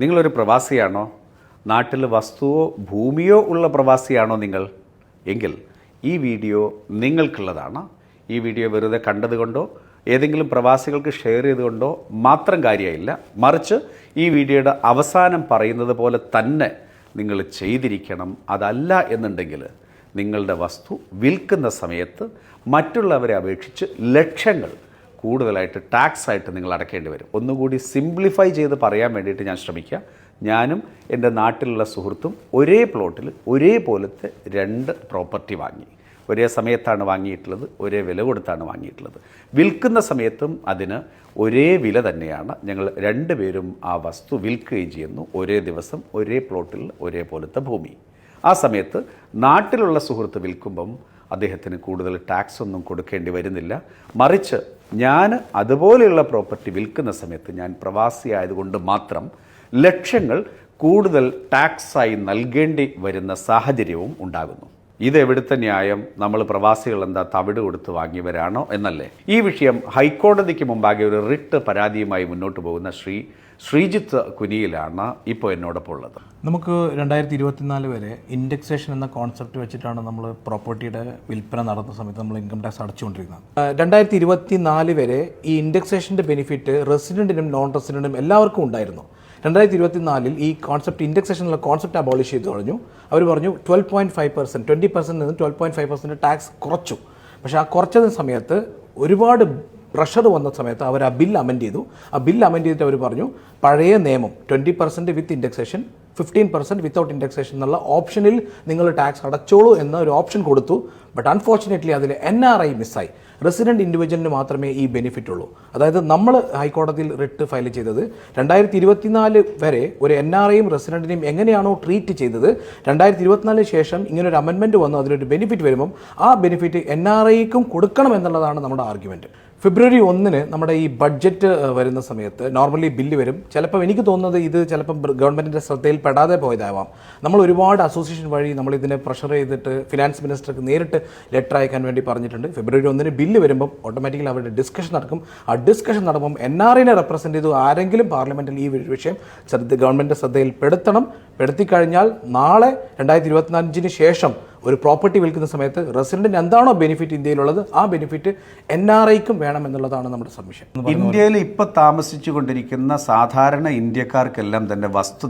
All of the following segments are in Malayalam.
നിങ്ങളൊരു പ്രവാസിയാണോ? നാട്ടിൽ വസ്തുവോ ഭൂമിയോ ഉള്ള പ്രവാസിയാണോ നിങ്ങൾ? എങ്കിൽ ഈ വീഡിയോ നിങ്ങൾക്കുള്ളതാണ്. ഈ വീഡിയോ വെറുതെ കണ്ടതുകൊണ്ടോ ഏതെങ്കിലും പ്രവാസികൾക്ക് ഷെയർ ചെയ്തുകൊണ്ടോ മാത്രം കാര്യമായില്ല. മറിച്ച് ഈ വീഡിയോയുടെ അവസാനം പറയുന്നത് പോലെ തന്നെ നിങ്ങൾ ചെയ്തിരിക്കണം. അതല്ല എന്നുണ്ടെങ്കിൽ നിങ്ങളുടെ വസ്തു വിൽക്കുന്ന സമയത്ത് മറ്റുള്ളവരെ അപേക്ഷിച്ച് ലക്ഷങ്ങൾ കൂടുതലായിട്ട് ടാക്സ് ആയിട്ട് നിങ്ങൾ അടയ്ക്കേണ്ടി വരും. ഒന്നുകൂടി സിംപ്ലിഫൈ ചെയ്ത് പറയാൻ വേണ്ടിയിട്ട് ഞാൻ ശ്രമിക്കാം. ഞാനും എൻ്റെ നാട്ടിലുള്ള സുഹൃത്തും ഒരേ പ്ലോട്ടിൽ ഒരേപോലത്തെ 2 പ്രോപ്പർട്ടി വാങ്ങി. ഒരേ സമയത്താണ് വാങ്ങിയിട്ടുള്ളത്, ഒരേ വില കൊടുത്താണ് വാങ്ങിയിട്ടുള്ളത്. വിൽക്കുന്ന സമയത്തും അതിന് ഒരേ വില തന്നെയാണ്. ഞങ്ങൾ 2 പേരും ആ വസ്തു വിൽക്കുകയും ചെയ്യുന്നു. ഒരേ ദിവസം ഒരേ പ്ലോട്ടിൽ ഒരേപോലത്തെ ഭൂമി. ആ സമയത്ത് നാട്ടിലുള്ള സുഹൃത്ത് വിൽക്കുമ്പം അദ്ദേഹത്തിന് കൂടുതൽ ടാക്സ് ഒന്നും കൊടുക്കേണ്ടി വരുന്നില്ല. മറിച്ച് ഞാൻ അതുപോലെയുള്ള പ്രോപ്പർട്ടി വിൽക്കുന്ന സമയത്ത് ഞാൻ പ്രവാസി ആയതുകൊണ്ട് മാത്രം ലക്ഷങ്ങൾ കൂടുതൽ ടാക്സായി നൽകേണ്ടി വരുന്ന സാഹചര്യവും ഉണ്ടാകുന്നു. ഇതെവിടുത്തെ ന്യായം? നമ്മൾ പ്രവാസികൾ എന്താ തവിട് കൊടുത്ത് വാങ്ങിയവരാണോ എന്നല്ലേ? ഈ വിഷയം ഹൈക്കോടതിക്ക് മുമ്പാകെ ഒരു റിട്ട് പരാതിയുമായി മുന്നോട്ട് പോകുന്ന ശ്രീജിത്ത് കുനിയിലാണ് ഇപ്പോൾ എന്നോടൊപ്പം ഉള്ളത്. നമുക്ക് 2024 വരെ ഇൻഡെക്സേഷൻ എന്ന കോൺസെപ്റ്റ് വെച്ചിട്ടാണ് നമ്മൾ പ്രോപ്പർട്ടിയുടെ വിൽപ്പന നടത്തുന്ന സമയത്ത് നമ്മൾ ഇൻകം ടാക്സ് അടച്ചുകൊണ്ടിരിക്കുന്നത്. 2024 വരെ ഈ ഇൻഡെക്സേഷൻ്റെ ബെനിഫിറ്റ് റെസിഡൻറ്റിനും നോൺ റെസിഡൻറ്റിനും എല്ലാവർക്കും ഉണ്ടായിരുന്നു. 2024 ഈ കോൺസെപ്റ്റ് ഇൻഡെക്സേഷൻ എന്നുള്ള കോൺസെപ്റ്റ് അബോളിഷ് ചെയ്ത് കഴിഞ്ഞു. അവർ പറഞ്ഞു 12.5%, 20% നിന്ന് 12.5% ടാക്സ് കുറച്ചു. പക്ഷേ ആ കുറച്ചതിന് സമയത്ത് ഒരുപാട് പ്രഷർ വന്ന സമയത്ത് അവർ ആ ബിൽ അമെൻഡ് ചെയ്തു. ആ ബിൽ അമെൻഡ് ചെയ്തിട്ട് അവർ പറഞ്ഞു പഴയ നിയമം 20% വിത്ത് ഇൻഡെക്സേഷൻ, 15% വിത്തൗട്ട് ഇൻഡെക്സേഷൻ എന്നുള്ള ഓപ്ഷനിൽ നിങ്ങൾ ടാക്സ് അടച്ചോളൂ എന്ന ഒരു ഓപ്ഷൻ കൊടുത്തു. ബട്ട് അൺഫോർച്ചുനേറ്റ്ലി അതിൽ NRI മിസ്സായി. റെസിഡൻറ്റ് ഇൻഡിവിജ്വലിന് മാത്രമേ ഈ ബെനിഫിറ്റ് ഉള്ളൂ. അതായത് നമ്മൾ ഹൈക്കോടതിയിൽ റിട്ട് ഫയൽ ചെയ്തത് 2024 വരെ ഒരു NRIയും റെസിഡൻറ്റിനെയും എങ്ങനെയാണോ ട്രീറ്റ് ചെയ്തത്, 2024 ശേഷം ഇങ്ങനൊരു അമെൻമെൻറ്റ് വന്നു അതിലൊരു ബെനിഫിറ്റ് വരുമ്പം ആ ബെനിഫിറ്റ് NRIക്കും കൊടുക്കണം എന്നുള്ളതാണ് നമ്മുടെ ആർഗ്യുമെൻറ്റ്. ഫെബ്രുവരി 1 നമ്മുടെ ഈ ബഡ്ജറ്റ് വരുന്ന സമയത്ത് നോർമലി ബില്ല് വരും. ചിലപ്പോൾ എനിക്ക് തോന്നുന്നത് ഇത് ചിലപ്പം ഗവൺമെൻറ്റിൻ്റെ ശ്രദ്ധയിൽ പെടാതെ പോയതാവാം. നമ്മൾ ഒരുപാട് അസോസിയേഷൻ വഴി നമ്മൾ ഇതിനെ പ്രഷർ ചെയ്തിട്ട് ഫിനാൻസ് മിനിസ്റ്റർക്ക് നേരിട്ട് ലെറ്റർ അയക്കാൻ വേണ്ടി പറഞ്ഞിട്ടുണ്ട്. ഫെബ്രുവരി 1 ബില്ല് വരുമ്പം ഓട്ടോമാറ്റിക്കലി അവരുടെ ഡിസ്കഷൻ നടക്കും. ആ ഡിസ്കഷൻ നടക്കുമ്പം NRIനെ റെപ്രസെൻറ്റ് ചെയ്തു ആരെങ്കിലും പാർലമെൻറ്റിൽ ഈ വിഷയം ഗവൺമെൻറ്റിൻ്റെ ശ്രദ്ധയിൽ പെടുത്തിക്കഴിഞ്ഞാൽ നാളെ 2025 ശേഷം ഒരു പ്രോപ്പർട്ടി വിൽക്കുന്ന സമയത്ത് റെസിഡൻറ്റിന് എന്താണോ ബെനിഫിറ്റ് ഇന്ത്യയിലുള്ളത് ആ ബെനിഫിറ്റ് NRIക്കും വേണം എന്നുള്ളതാണ് നമ്മുടെ സബ്മിഷൻ. ഇന്ത്യയിൽ ഇപ്പോൾ താമസിച്ചു കൊണ്ടിരിക്കുന്ന സാധാരണ ഇന്ത്യക്കാർക്കെല്ലാം തന്നെ വസ്തു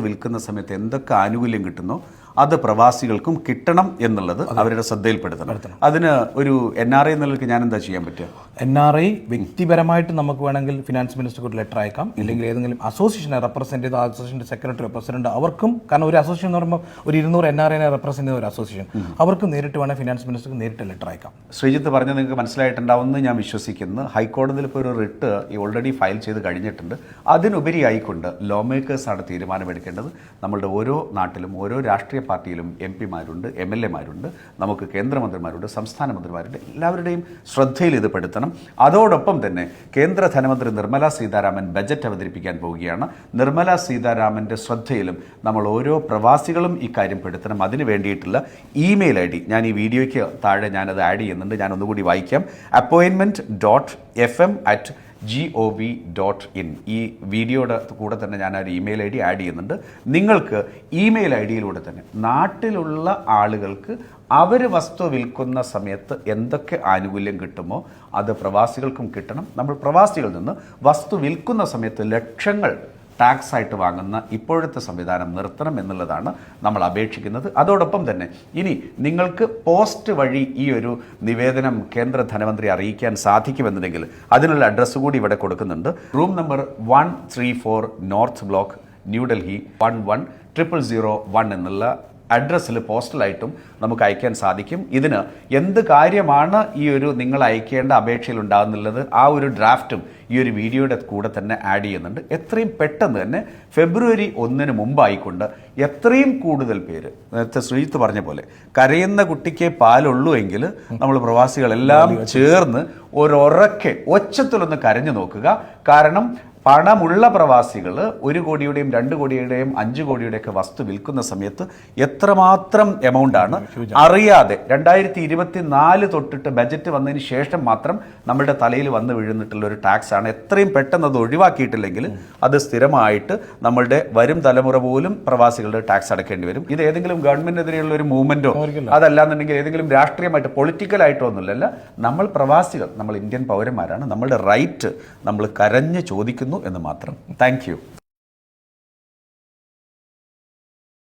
വിൽക്കുന്ന സമയത്ത് എന്തൊക്കെ ആനുകൂല്യം കിട്ടുന്നോ അത് പ്രവാസികൾക്കും കിട്ടണം എന്നുള്ളത് അവരുടെ ശ്രദ്ധയിൽപ്പെടുത്തണം. അതിന് ഒരു NRI എന്നുള്ളത് ഞാൻ എന്താ ചെയ്യാൻ പറ്റുക? NRI വ്യക്തിപരമായിട്ട് നമുക്ക് വേണമെങ്കിൽ ഫിനാൻസ് മിനിസ്റ്റർക്ക് ഒരു ലെറ്റർ അയക്കാം. ഇല്ലെങ്കിൽ ഏതെങ്കിലും അസോസിയേഷനെ റെപ്രസെൻറ്റ് ചെയ്ത അസോസിയേഷൻ്റെ സെക്രട്ടറി പ്രസിഡന്റ് അവർക്കും, കാരണം ഒരു അസോസിയേഷൻ എന്ന് പറയുമ്പോൾ ഒരു 200 NRIനെ റെപ്രസെൻറ്റ് ചെയ്ത ഒരു അസോസിയേഷൻ, അവർക്ക് നേരിട്ട് വേണമെങ്കിൽ ഫിനാൻസ് മിനിസ്റ്റർക്ക് നേരിട്ട് ലെറ്റർ അയക്കാം. ശ്രീജിത്ത് പറഞ്ഞത് നിങ്ങൾക്ക് മനസ്സിലായിട്ടുണ്ടാവുമെന്ന് ഞാൻ വിശ്വസിക്കുന്നു. ഹൈക്കോടതിയിൽ ഇപ്പോൾ ഒരു റിട്ട് ഓൾറെഡി ഫയൽ ചെയ്ത് കഴിഞ്ഞിട്ടുണ്ട്. അതിനുപരിയായിക്കൊണ്ട് ലോ മേക്കേഴ്സാണ് തീരുമാനമെടുക്കേണ്ടത്. നമ്മളുടെ ഓരോ നാട്ടിലും ഓരോ രാഷ്ട്രീയ പാർട്ടിയിലും MP-മാരുണ്ട്, MLA-മാരുണ്ട്, നമുക്ക് കേന്ദ്രമന്ത്രിമാരുണ്ട്, സംസ്ഥാന മന്ത്രിമാരുണ്ട്. എല്ലാവരുടെയും ശ്രദ്ധയിൽ ഇത് പെടുത്തണം. അതോടൊപ്പം തന്നെ കേന്ദ്ര ധനമന്ത്രി നിർമ്മല സീതാരാമൻ ബജറ്റ് അവതരിപ്പിക്കാൻ പോവുകയാണ്. നിർമ്മല സീതാരാമൻ്റെ ശ്രദ്ധയിലും നമ്മൾ ഓരോ പ്രവാസികളും ഇക്കാര്യം പെടുത്തണം. അതിന് വേണ്ടിയിട്ടുള്ള ഇമെയിൽ ID ഞാൻ ഈ വീഡിയോയ്ക്ക് താഴെ ഞാനത് ആഡ് ചെയ്യുന്നുണ്ട്. ഞാൻ ഒന്നുകൂടി വായിക്കാം. appointment.fm@gov.in. ഈ വീഡിയോയുടെ കൂടെ തന്നെ ഞാൻ ഒരു ഇമെയിൽ ID ആഡ് ചെയ്യുന്നുണ്ട്. നിങ്ങൾക്ക് ഇമെയിൽ IDയിലൂടെ തന്നെ നാട്ടിലുള്ള ആളുകൾക്ക് അവർ വസ്തു വിൽക്കുന്ന സമയത്ത് എന്തൊക്കെ ആനുകൂല്യം കിട്ടുമോ അത് പ്രവാസികൾക്കും കിട്ടണം. നമ്മൾ പ്രവാസികളിൽ നിന്ന് വസ്തു വിൽക്കുന്ന സമയത്ത് ലക്ഷങ്ങൾ ടാക്സ് ആയിട്ട് വാങ്ങുന്ന ഇപ്പോഴത്തെ സംവിധാനം നിർത്തണം എന്നുള്ളതാണ് നമ്മൾ അപേക്ഷിക്കുന്നത്. അതോടൊപ്പം തന്നെ ഇനി നിങ്ങൾക്ക് പോസ്റ്റ് വഴി ഈ ഒരു നിവേദനം കേന്ദ്ര ധനമന്ത്രി അറിയിക്കാൻ സാധിക്കുമെന്നുണ്ടെങ്കിൽ അതിനുള്ള അഡ്രസ്സ് കൂടി ഇവിടെ കൊടുക്കുന്നുണ്ട്. Room number 134 north block, New Delhi 11001 എന്നുള്ള അഡ്രസ്സിൽ പോസ്റ്റലായിട്ടും നമുക്ക് അയക്കാൻ സാധിക്കും. ഇതിന് എന്ത് കാര്യമാണ് ഈ ഒരു നിങ്ങൾ അയക്കേണ്ട അപേക്ഷയിൽ ഉണ്ടാകുന്നുള്ളത് ആ ഒരു ഡ്രാഫ്റ്റും ഈ ഒരു വീഡിയോയുടെ കൂടെ തന്നെ ആഡ് ചെയ്യുന്നുണ്ട്. എത്രയും പെട്ടെന്ന് തന്നെ ഫെബ്രുവരി 1 മുമ്പായിക്കൊണ്ട് എത്രയും കൂടുതൽ പേര്, നേരത്തെ ശ്രീജിത്ത് പറഞ്ഞ പോലെ കരയുന്ന കുട്ടിക്ക് പാലുള്ളൂ എങ്കിൽ നമ്മൾ പ്രവാസികളെല്ലാം ചേർന്ന് ഒരൊറക്കെ ഒച്ചത്തിലൊന്ന് കരഞ്ഞു നോക്കുക. കാരണം പണമുള്ള പ്രവാസികൾ 1 കോടിയുടെയും 2 കോടിയുടെയും 5 കോടിയുടെയൊക്കെ വസ്തു വിൽക്കുന്ന സമയത്ത് എത്രമാത്രം എമൗണ്ട് ആണ് അറിയാതെ 2024 തൊട്ടിട്ട് ബജറ്റ് വന്നതിന് ശേഷം മാത്രം നമ്മുടെ തലയിൽ വന്ന് വീഴുന്നിട്ടുള്ള ഒരു ടാക്സ് ആണ്. എത്രയും പെട്ടെന്ന് അത് ഒഴിവാക്കിയിട്ടില്ലെങ്കിൽ അത് സ്ഥിരമായിട്ട് നമ്മളുടെ വരും തലമുറ പോലും പ്രവാസികളുടെ ടാക്സ് അടക്കേണ്ടി വരും. ഇത് ഏതെങ്കിലും ഗവൺമെന്റിനെതിരെയുള്ള ഒരു മൂവ്മെന്റോ അതല്ലാന്നുണ്ടെങ്കിൽ ഏതെങ്കിലും രാഷ്ട്രീയമായിട്ട് പൊളിറ്റിക്കലായിട്ടോ ഒന്നുമില്ല. നമ്മൾ പ്രവാസികൾ, നമ്മൾ ഇന്ത്യൻ പൗരന്മാരാണ്. നമ്മളുടെ റൈറ്റ് നമ്മൾ കരഞ്ഞ് ചോദിക്കുന്നു എന്ന് മാത്രം. Thank you.